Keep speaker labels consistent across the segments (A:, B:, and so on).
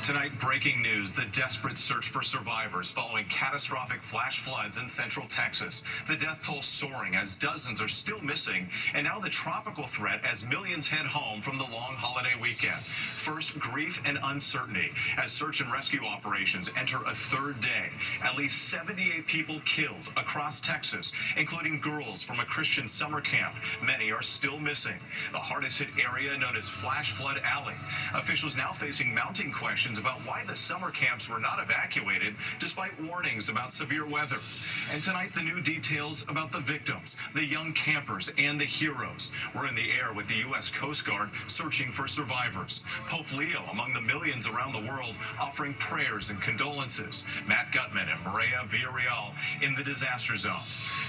A: Tonight, breaking news, the desperate search for survivors following catastrophic flash floods in central Texas. The death toll soaring as dozens are still missing, and now the tropical threat as millions head home from the long holiday weekend. First, grief and uncertainty as search and rescue operations enter a third day. At least 78 people killed across Texas, including girls from a Christian summer camp. Many are still missing. The hardest hit area known as Flash Flood Alley. Officials now facing mounting questions about why the summer camps were not evacuated despite warnings about severe weather. And tonight, the new details about the victims, the young campers, and the heroes. We're in the air with the U.S. Coast Guard searching for survivors. Pope Leo among the millions around the world offering prayers and condolences. Matt Gutman and Maria Villarreal in the disaster zone.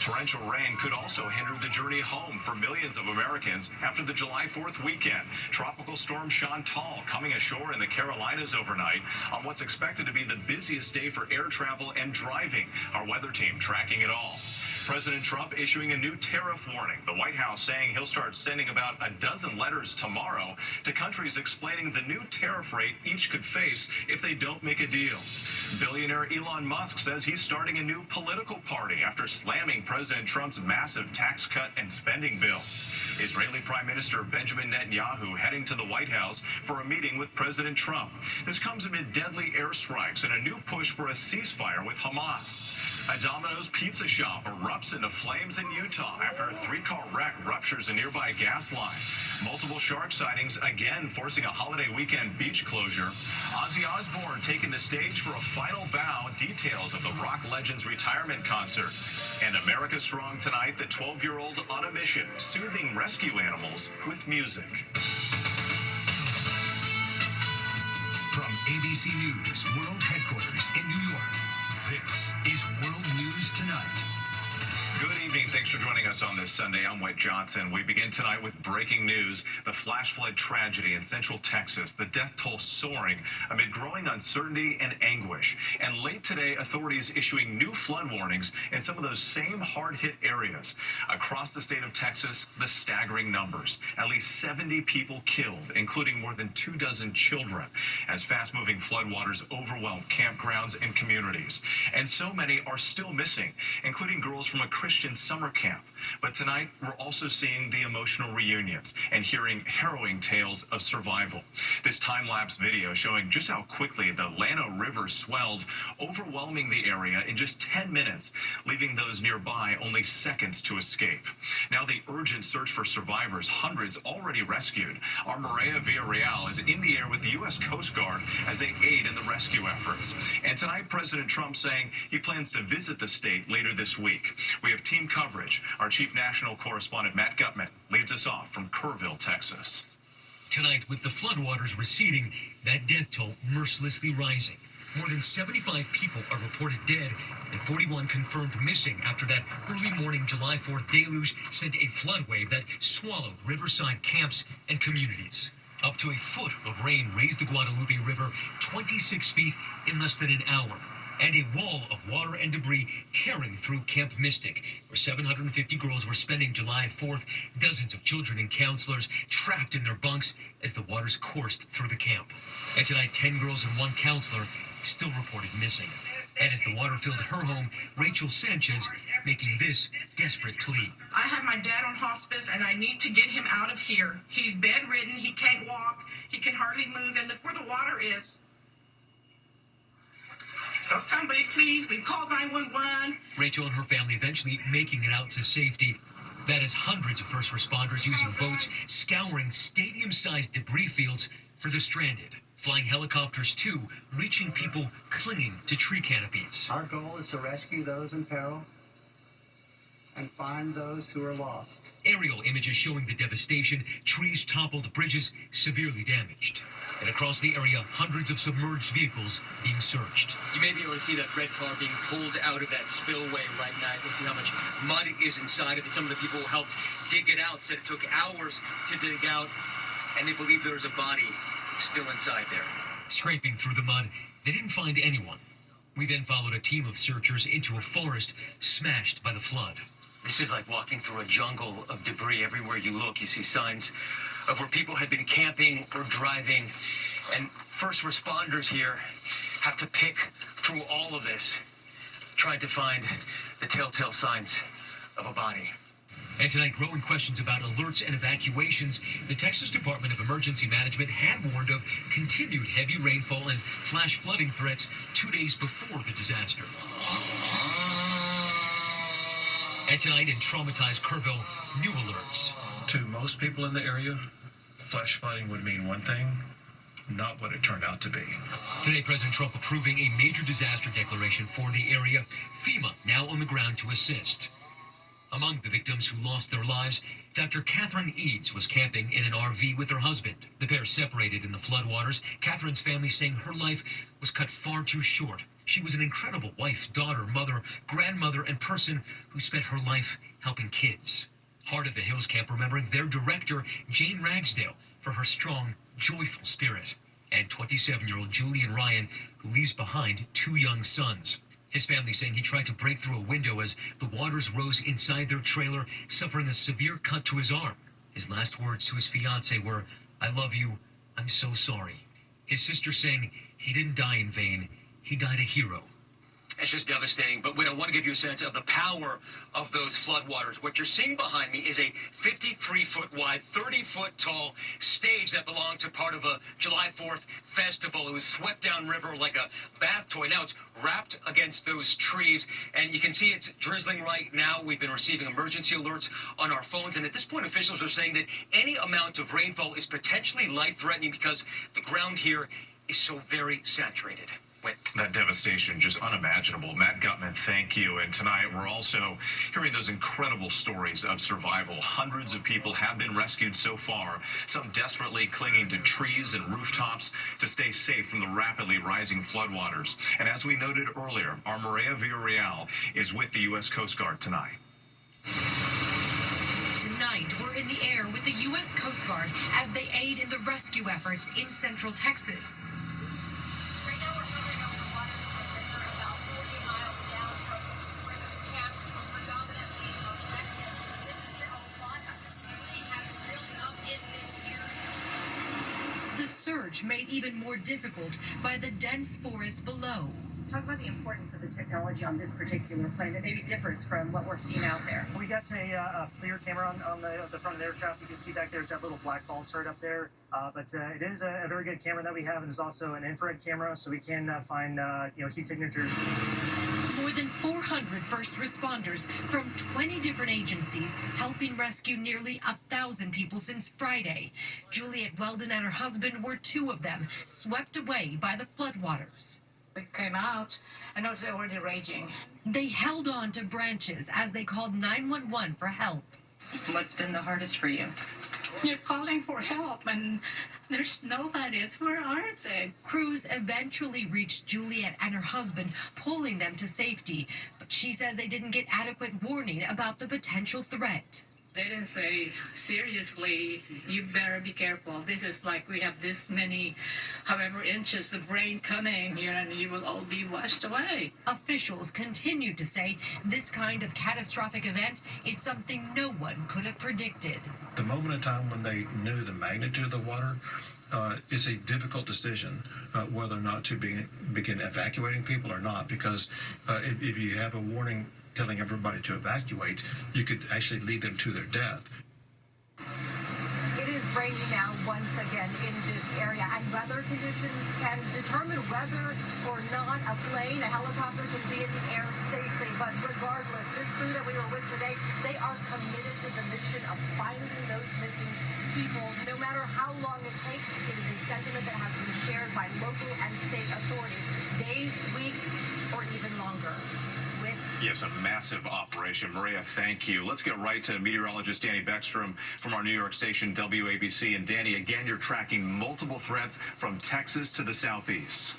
A: Torrential rain could also hinder the journey home for millions of Americans after the July 4th weekend. Tropical storm Chantal coming ashore in the Carolinas overnight on what's expected to be the busiest day for air travel and driving. Our weather team tracking it all. President Trump issuing a new tariff warning. The White House saying he'll start sending about a dozen letters tomorrow to countries explaining the new tariff rate each could face if they don't make a deal. Billionaire Elon Musk says he's starting a new political party after slamming President Trump's massive tax cut and spending bill. Israeli Prime Minister Benjamin Netanyahu heading to the White House for a meeting with President Trump. This comes amid deadly airstrikes and a new push for a ceasefire with Hamas. A Domino's pizza shop erupts into flames in Utah after a three-car wreck ruptures a nearby gas line. Multiple shark sightings again forcing a holiday weekend beach closure. Ozzy Osbourne taking the stage for a final bow. Details of the rock legend's retirement concert. And America Strong tonight, the 12-year-old on a mission, soothing rescue animals with music.
B: From ABC News World Headquarters in New York, this is World News Tonight.
A: Good evening. Thanks for joining us on this Sunday. I'm Whit Johnson. We begin tonight with breaking news. The flash flood tragedy in central Texas. The death toll soaring amid growing uncertainty and anguish. And late today, authorities issuing new flood warnings in some of those same hard-hit areas. Across the state of Texas, the staggering numbers. At least 70 people killed, including more than 24 children, as fast-moving floodwaters overwhelm campgrounds and communities. And so many are still missing, including girls from a Christian summer camp. But tonight, we're also seeing the emotional reunions and hearing harrowing tales of survival. This time-lapse video showing just how quickly the Llano River swelled, overwhelming the area in just 10 minutes, leaving those nearby only seconds to escape. Now the urgent search for survivors, hundreds already rescued. Our Maria Villarreal is in the air with the U.S. Coast Guard as they aid in the rescue efforts. And tonight, President Trump saying he plans to visit the state later this week. We have team coverage. Our chief national correspondent, Matt Gutman, leads us off from Kerrville, Texas.
C: Tonight, with the floodwaters receding, that death toll mercilessly rising. More than 75 people are reported dead and 41 confirmed missing after that early morning July 4th deluge sent a flood wave that swallowed riverside camps and communities. Up to a foot of rain raised the Guadalupe River 26 feet in less than an hour. And a wall of water and debris tearing through Camp Mystic, where 750 girls were spending July 4th, dozens of children and counselors trapped in their bunks as the waters coursed through the camp. And tonight, 10 girls and one counselor still reported missing. And as the water filled her home, Rachel Sanchez making this desperate plea.
D: I have my dad on hospice, and I need to get him out of here. He's bedridden, he can't walk, he can hardly move, and look where the water is. So somebody please, we called 911.
C: Rachel and her family eventually making it out to safety. That is hundreds of first responders using boats, scouring stadium-sized debris fields for the stranded. Flying helicopters, too, reaching people clinging to tree canopies.
E: Our goal is to rescue those in peril and find those who are lost.
C: Aerial images showing the devastation, trees toppled, bridges severely damaged. And across the area, hundreds of submerged vehicles being searched.
F: You may be able to see that red car being pulled out of that spillway right now. You can see how much mud is inside of it. Some of the people who helped dig it out said it took hours to dig out, and they believe there's a body still inside there.
C: Scraping through the mud, they didn't find anyone. We then followed a team of searchers into a forest smashed by the flood.
F: This is like walking through a jungle of debris. Everywhere you look, you see signs of where people had been camping or driving. And first responders here have to pick through all of this, trying to find the telltale signs of a body.
C: And tonight, growing questions about alerts and evacuations. The Texas Department of Emergency Management had warned of continued heavy rainfall and flash flooding threats 2 days before the disaster. And tonight in traumatized Kerrville, new alerts.
G: To most people in the area, flash flooding would mean one thing, not what it turned out to be.
C: Today, President Trump approving a major disaster declaration for the area. FEMA now on the ground to assist. Among the victims who lost their lives, Dr. Catherine Eads was camping in an RV with her husband. The pair separated in the floodwaters. Catherine's family saying her life was cut far too short. She was an incredible wife, daughter, mother, grandmother, and person who spent her life helping kids. Heart of the Hills Camp remembering their director, Jane Ragsdale, for her strong, joyful spirit. And 27-year-old Julian Ryan, who leaves behind 2 young sons. His family saying he tried to break through a window as the waters rose inside their trailer, suffering a severe cut to his arm. His last words to his fiancée were, "I love you, I'm so sorry." His sister saying he didn't die in vain, he died a hero.
F: It's just devastating, but I want to give you a sense of the power of those floodwaters. What you're seeing behind me is a 53-foot wide, 30-foot tall stage that belonged to part of a July 4th festival. It was swept downriver like a bath toy. Now it's wrapped against those trees, and you can see it's drizzling right now. We've been receiving emergency alerts on our phones, and at this point, officials are saying that any amount of rainfall is potentially life-threatening because the ground here is so very saturated.
A: That devastation, just unimaginable. Matt Gutman, thank you. And tonight we're also hearing those incredible stories of survival. Hundreds of people have been rescued so far, some desperately clinging to trees and rooftops to stay safe from the rapidly rising floodwaters. And as we noted earlier, our Maria Villarreal is with the U.S. Coast Guard tonight.
H: Tonight, we're in the air with the U.S. Coast Guard as they aid in the rescue efforts in central Texas. The surge made even more difficult by the dense forest below.
I: Talk about the importance of the technology on this particular plane that maybe differs from what we're seeing out there.
E: We got a FLIR camera on the front of the aircraft. You can see back there, it's that little black ball turret up there. But it is a very good camera that we have, and there's also an infrared camera, so we can find heat signatures.
H: More than 400 first responders from 20 different agencies helping rescue nearly 1,000 people since Friday. Juliet Weldon and her husband were 2 of them, swept away by the floodwaters.
I: We came out, and it was already raging.
H: They held on to branches as they called 911 for help.
I: What's been the hardest for you? You're calling for help, and there's nobody. Where are they?
H: Crews eventually reached Juliet and her husband, pulling them to safety. But she says they didn't get adequate warning about the potential threat.
I: They didn't say, seriously, you better be careful. This is like we have this many, however inches of rain coming here, and you will all be washed away.
H: Officials continue to say this kind of catastrophic event is something no one could have predicted.
G: The moment in time when they knew the magnitude of the water, it's a difficult decision whether or not to begin evacuating people or not, because if you have a warning telling everybody to evacuate, you could actually lead them to their death.
J: It is raining now once again in this area, and weather conditions can determine whether or not a plane, a helicopter can be in the air safely. But regardless, this crew that we were with today, they are committed to the mission of finding those missing people. No matter how long it takes, it is a sentiment that has been shared by local and state authorities. Days, weeks, or even longer.
A: Yes, a massive operation. Maria, thank you. Let's get right to meteorologist Danny Beckstrom from our New York station, WABC. And Danny, again, you're tracking multiple threats from Texas to the southeast.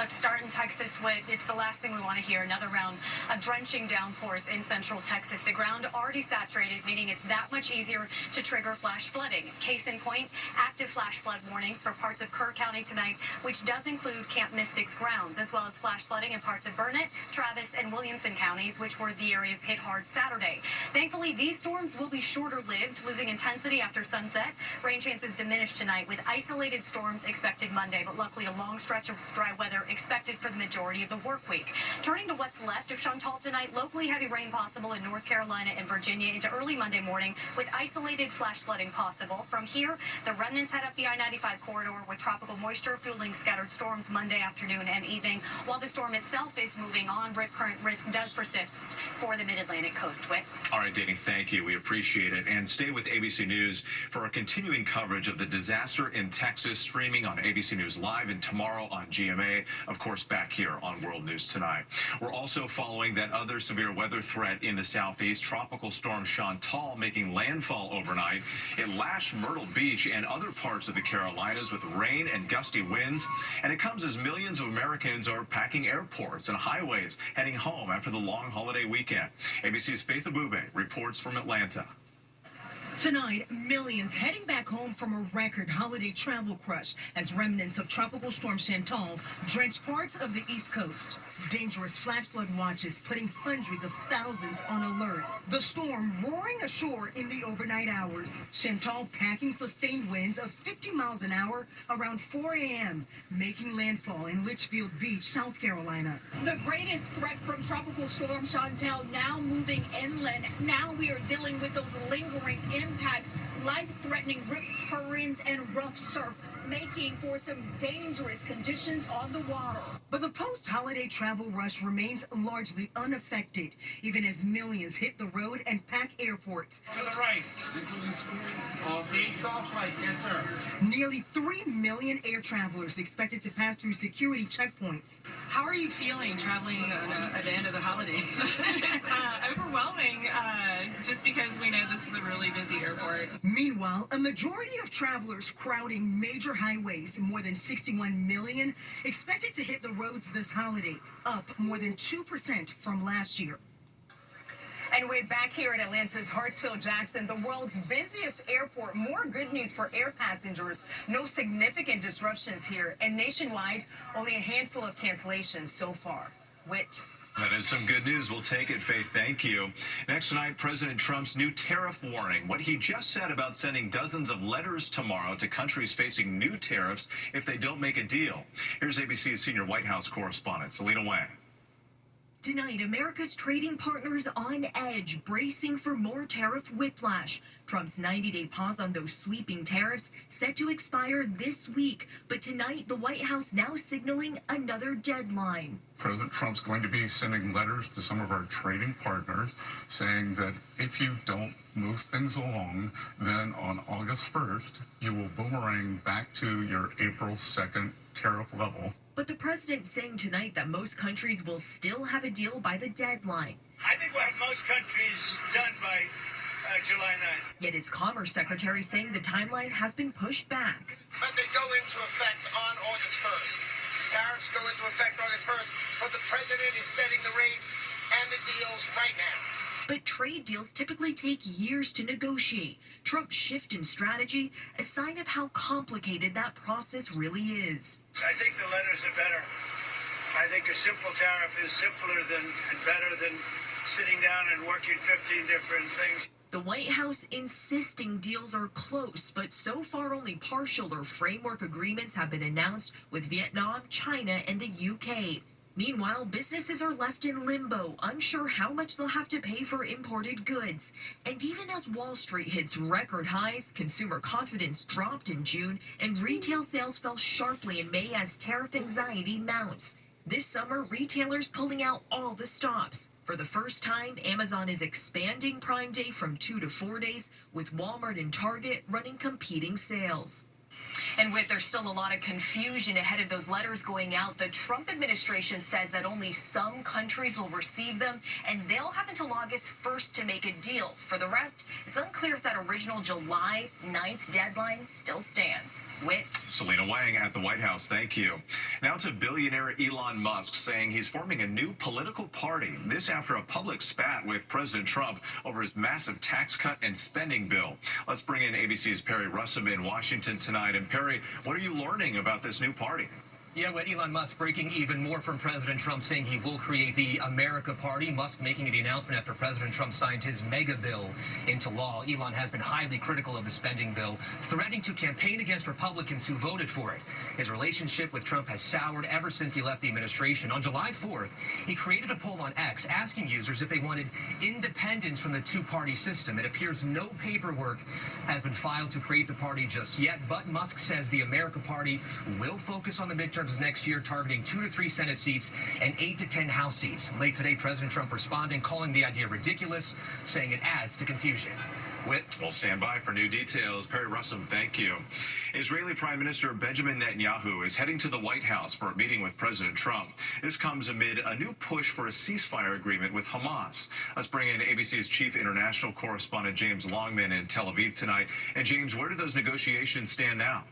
K: Let's start in Texas with, it's the last thing we want to hear, another round of drenching downpours in central Texas. The ground already saturated, meaning it's that much easier to trigger flash flooding. Case in point, active flash flood warnings for parts of Kerr County tonight, which does include Camp Mystic's grounds, as well as flash flooding in parts of Burnett, Travis, and Williamson counties, which were the areas hit hard Saturday. Thankfully, these storms will be shorter-lived, losing intensity after sunset. Rain chances diminish tonight with isolated storms expected Monday, but luckily a long stretch of dry weather expected for the majority of the work week. Turning to what's left of Chantal tonight, locally heavy rain possible in North Carolina and Virginia into early Monday morning with isolated flash flooding possible. From here, the remnants head up the I-95 corridor with tropical moisture fueling scattered storms Monday afternoon and evening. While the storm itself is moving on, rip current risk does persist for the mid-Atlantic coast. Whit.
A: All right, Danny, thank you. We appreciate it. And stay with ABC News for our continuing coverage of the disaster in Texas, streaming on ABC News Live and tomorrow on GMA, of course, back here on World News Tonight. We're also following that other severe weather threat in the southeast, Tropical Storm Chantal making landfall overnight. It lashed Myrtle Beach and other parts of the Carolinas with rain and gusty winds. And it comes as millions of Americans are packing airports and highways, heading home after the long holiday weekend. ABC's Faith Abube reports from Atlanta.
L: Tonight, millions heading back home from a record holiday travel crush as remnants of Tropical Storm Chantal drenched parts of the East Coast. Dangerous flash flood watches putting hundreds of thousands on alert. The storm roaring ashore in the overnight hours. Chantal packing sustained winds of 50 miles an hour around 4 a.m., making landfall in Litchfield Beach, South Carolina.
M: The greatest threat from Tropical Storm Chantal now moving inland. Now we are dealing with those lingering impacts, life-threatening rip currents and rough surf, making for some dangerous conditions on the water.
L: But the post-holiday travel rush remains largely unaffected, even as millions hit the road and pack airports.
N: To the right. Gates off right, yes, sir.
L: Nearly 3 million air travelers expected to pass through security checkpoints.
O: How are you feeling traveling at the end of the holidays?
P: It's overwhelming, just because we know this is a really busy airport.
L: Meanwhile, a majority of travelers crowding major highways, more than 61 million, expected to hit the roads this holiday, up more than 2% from last year.
Q: And we're back here at Atlanta's Hartsfield-Jackson, the world's busiest airport. More good news for air passengers. No significant disruptions here. And nationwide, only a handful of cancellations so far. Whit.
A: That is some good news. We'll take it, Faith. Thank you. Next tonight, President Trump's new tariff warning. What he just said about sending dozens of letters tomorrow to countries facing new tariffs if they don't make a deal. Here's ABC's senior White House correspondent, Selena Wang.
H: Tonight, America's trading partners on edge, bracing for more tariff whiplash. Trump's 90-day pause on those sweeping tariffs set to expire this week. But tonight, the White House now signaling another deadline.
R: President Trump's going to be sending letters to some of our trading partners saying that if you don't move things along, then on August 1st, you will boomerang back to your April 2nd tariff level.
H: But the president saying tonight that most countries will still have a deal by the deadline.
S: I think we'll have most countries done by July 9th.
H: Yet his Commerce Secretary saying the timeline has been pushed back.
N: But they go into effect on August 1st. Tariffs go into effect August 1st, but the president is setting the rates and the deals right now.
H: But trade deals typically take years to negotiate. Trump's shift in strategy, a sign of how complicated that process really is.
S: I think the letters are better. I think a simple tariff is simpler and better than sitting down and working 15 different things.
H: The White House insisting deals are close, but so far only partial or framework agreements have been announced with Vietnam, China, and the UK. Meanwhile, businesses are left in limbo, unsure how much they'll have to pay for imported goods. And even as Wall Street hits record highs, consumer confidence dropped in June, and retail sales fell sharply in May as tariff anxiety mounts. This summer, retailers pulling out all the stops. For the first time, Amazon is expanding Prime Day from 2 to 4 days, with Walmart and Target running competing sales.
T: And there's still a lot of confusion ahead of those letters going out. The Trump administration says that only some countries will receive them, and they'll have until August 1st to make a deal. For the rest, it's unclear if that original July 9th deadline still stands. Whit.
A: Selena Wang at the White House. Thank you. Now to billionaire Elon Musk saying he's forming a new political party. This after a public spat with President Trump over his massive tax cut and spending bill. Let's bring in ABC's Perry Russom in Washington tonight. And Perry, what are you learning about this new party?
C: Yeah, with Elon Musk breaking even more from President Trump, saying he will create the America Party. Musk making the announcement after President Trump signed his mega bill into law. Elon has been highly critical of the spending bill, threatening to campaign against Republicans who voted for it. His relationship with Trump has soured ever since he left the administration. On July 4th, he created a poll on X asking users if they wanted independence from the two-party system. It appears no paperwork has been filed to create the party just yet, but Musk says the America Party will focus on the midterms next year, targeting 2 to 3 Senate seats and 8 to 10 House seats. Late today, President Trump responding, calling the idea ridiculous, saying it adds to confusion.
A: We'll stand by for new details. Perry Russom, thank you. Israeli Prime Minister Benjamin Netanyahu is heading to the White House for a meeting with President Trump. This comes amid a new push for a ceasefire agreement with Hamas. Let's bring in ABC's chief international correspondent James Longman in Tel Aviv tonight. And James, where do those negotiations stand now?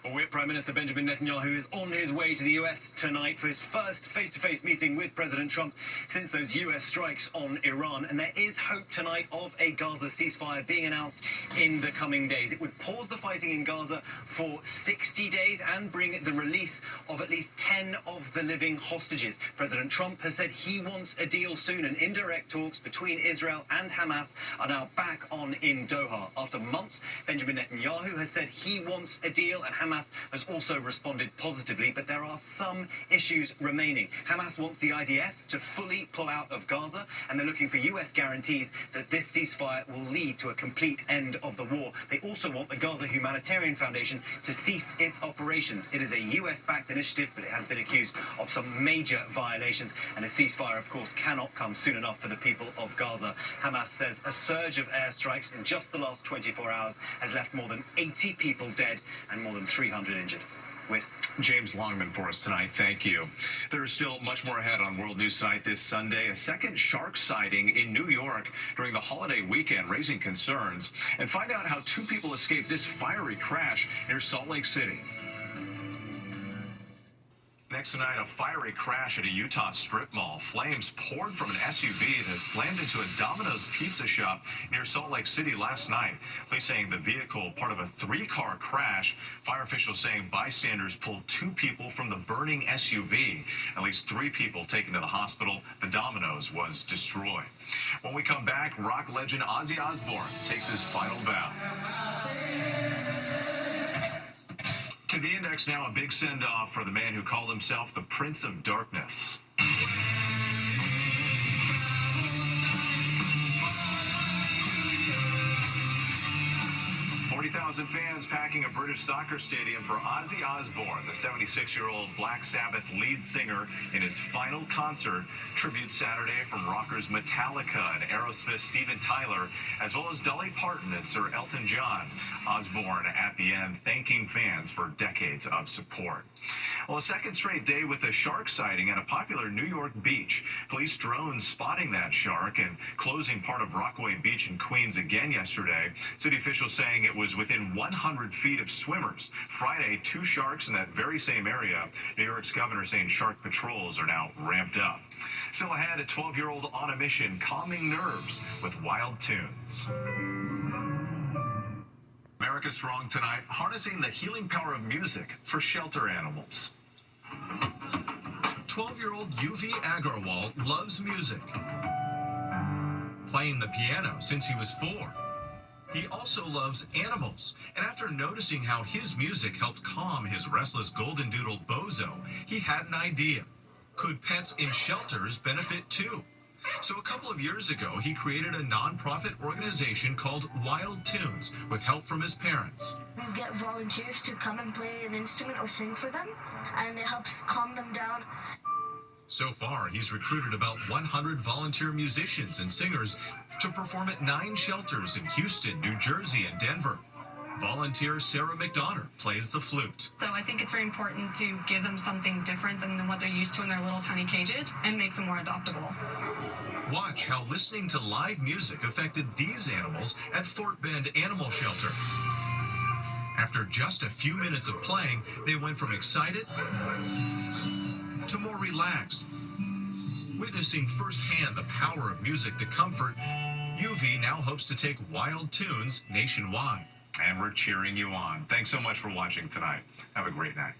U: Well, Prime Minister Benjamin Netanyahu is on his way to the US tonight for his first face-to-face meeting with President Trump since those US strikes on Iran. And there is hope tonight of a Gaza ceasefire being announced in the coming days. It would pause the fighting in Gaza for 60 days and bring the release of at least 10 of the living hostages. President Trump has said he wants a deal soon, and indirect talks between Israel and Hamas are now back on in Doha. After months, Benjamin Netanyahu has said he wants a deal, and Hamas has also responded positively, but there are some issues remaining. Hamas wants the IDF to fully pull out of Gaza, and they're looking for US guarantees that this ceasefire will lead to a complete end of the war. They also want the Gaza Humanitarian Foundation to cease its operations. It is a US-backed initiative, but it has been accused of some major violations, and a ceasefire, of course, cannot come soon enough for the people of Gaza. Hamas says a surge of airstrikes in just the last 24 hours has left more than 80 people dead and more than 300 injured. With
A: James Longman for us tonight. Thank you. There's still much more ahead on World News Tonight this Sunday. A second shark sighting in New York during the holiday weekend, raising concerns. And find out how 2 people escaped this fiery crash near Salt Lake City. Next tonight, a fiery crash at a Utah strip mall. Flames poured from an SUV that slammed into a Domino's pizza shop near Salt Lake City last night. Police saying the vehicle, part of a 3-car crash. Fire officials saying bystanders pulled 2 people from the burning SUV. At least 3 people taken to the hospital. The Domino's was destroyed. When we come back, rock legend Ozzy Osbourne takes his final bow. To the Index now, a big send-off for the man who called himself the Prince of Darkness. 40,000 fans packing a British soccer stadium for Ozzy Osbourne, the 76-year-old Black Sabbath lead singer, in his final concert. Tribute Saturday from rockers Metallica and Aerosmith's Steven Tyler, as well as Dolly Parton and Sir Elton John. Osbourne at the end thanking fans for decades of support. Well, a second straight day with a shark sighting at a popular New York beach. Police drones spotting that shark and closing part of Rockaway Beach in Queens again yesterday. City officials saying it was within 100 feet of swimmers. Friday, 2 sharks in that very same area. New York's governor saying shark patrols are now ramped up. Still ahead, a 12-year-old on a mission, calming nerves with wild tunes. America Strong tonight, harnessing the healing power of music for shelter animals. 12-year-old Yuvi Agarwal loves music, playing the piano since he was 4. He also loves animals, and after noticing how his music helped calm his restless golden doodle Bozo, he had an idea. Could pets in shelters benefit too? So a couple of years ago, he created a non-profit organization called Wild Tunes with help from his parents.
V: We get volunteers to come and play an instrument or sing for them, and it helps calm them down.
A: So far, he's recruited about 100 volunteer musicians and singers to perform at 9 shelters in Houston, New Jersey, and Denver. Volunteer Sarah McDonough plays the flute.
W: So I think it's very important to give them something different than what they're used to in their little tiny cages and makes them more adoptable.
A: Watch how listening to live music affected these animals at Fort Bend Animal Shelter. After just a few minutes of playing, they went from excited to more relaxed. Witnessing firsthand the power of music to comfort, UV now hopes to take wild tunes nationwide. And we're cheering you on. Thanks so much for watching tonight. Have a great night.